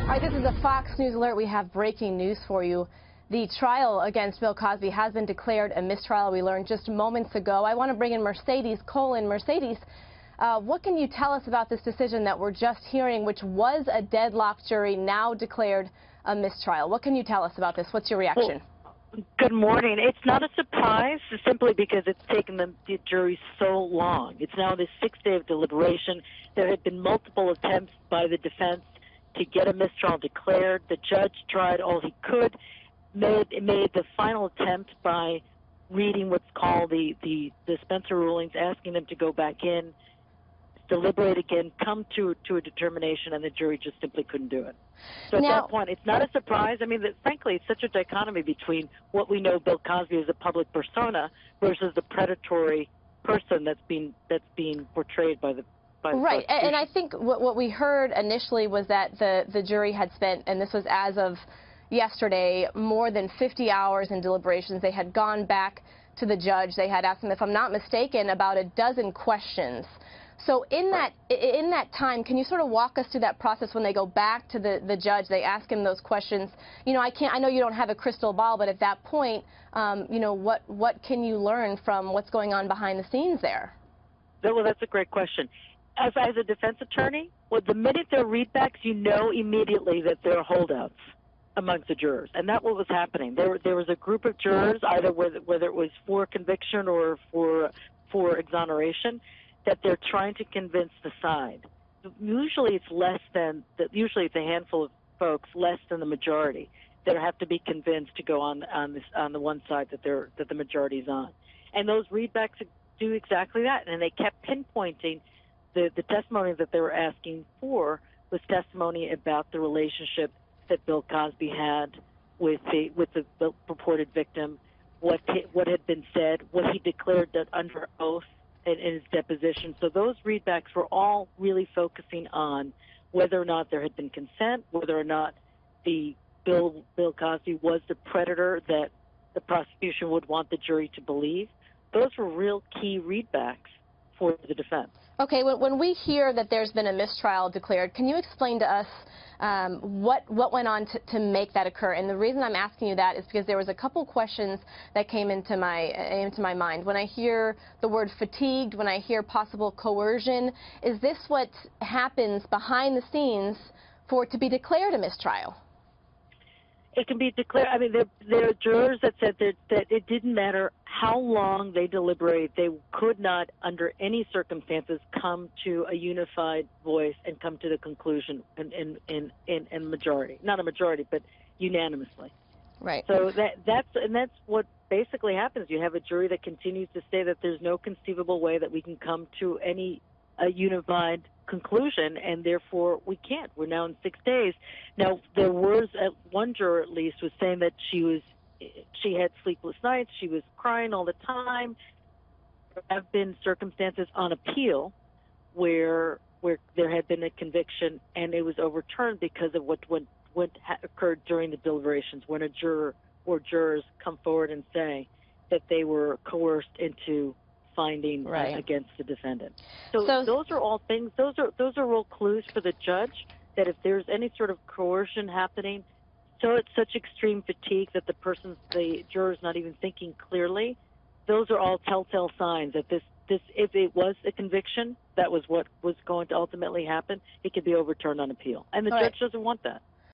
All right, this is a Fox News alert. We have breaking news for you. The trial against Bill Cosby has been declared a mistrial. We learned just moments ago. I want to bring in Mercedes Colwin. Mercedes, what can you tell us about this decision that we're just hearing, which was a deadlocked jury, now declared a mistrial? What can you tell us about this? What's your reaction? Well, good morning. It's not a surprise simply because it's taken the jury so long. It's now the sixth day of deliberation. There had been multiple attempts by the defense to get a mistrial declared. The judge tried all he could, made the final attempt by reading what's called the Spencer rulings, asking them to go back in, deliberate again, come to a determination, and the jury just simply couldn't do it. So at that point, it's not a surprise. I mean, frankly, it's such a dichotomy between what we know Bill Cosby as a public persona versus the predatory person that's being portrayed by the right. And I think what we heard initially was that the jury had spent, and this was as of yesterday, more than 50 hours in deliberations. They had gone back to the judge. They had asked him, if I'm not mistaken, about a dozen questions. So in that time, can you sort of walk us through that process when they go back to the judge? They ask him those questions. You know, I know you don't have a crystal ball, but at that point, you know, what can you learn from what's going on behind the scenes there? Well, that's a great question. As a defense attorney, well, the minute there are readbacks, you know immediately that there are holdouts amongst the jurors, and that's what was happening. There was a group of jurors, either whether it was for conviction or for exoneration, that they're trying to convince the side. Usually it's usually it's a handful of folks, less than the majority, that have to be convinced to go on the one side that the majority's on. And those readbacks do exactly that, and they kept pinpointing the testimony that they were asking for was testimony about the relationship that Bill Cosby had with the purported victim, what had been said, what he declared that under oath in his deposition. So those readbacks were all really focusing on whether or not there had been consent, whether or not Bill Cosby was the predator that the prosecution would want the jury to believe. Those were real key readbacks for the defense. Okay, when we hear that there's been a mistrial declared, can you explain to us what went on to make that occur? And the reason I'm asking you that is because there was a couple questions that came into my mind. When I hear the word fatigued, when I hear possible coercion, is this what happens behind the scenes for it to be declared a mistrial? It can be declared. I mean, there are jurors that said that it didn't matter how long they deliberate, they could not, under any circumstances, come to a unified voice and come to the conclusion in majority, not a majority, but unanimously. Right. So that's what basically happens. You have a jury that continues to say that there's no conceivable way that we can come to a unified conclusion, and therefore we can't. We're now in 6 days. Now, there was one juror at least was saying that she had sleepless nights, she was crying all the time. There have been circumstances on appeal where there had been a conviction and it was overturned because of what occurred during the deliberations, when a juror or jurors come forward and say that they were coerced into finding against the defendant. So those are all things. Those are real clues for the judge that if there's any sort of coercion happening, so it's such extreme fatigue that the juror's not even thinking clearly. Those are all telltale signs that this if it was a conviction, that was what was going to ultimately happen. It could be overturned on appeal, and the judge doesn't want that.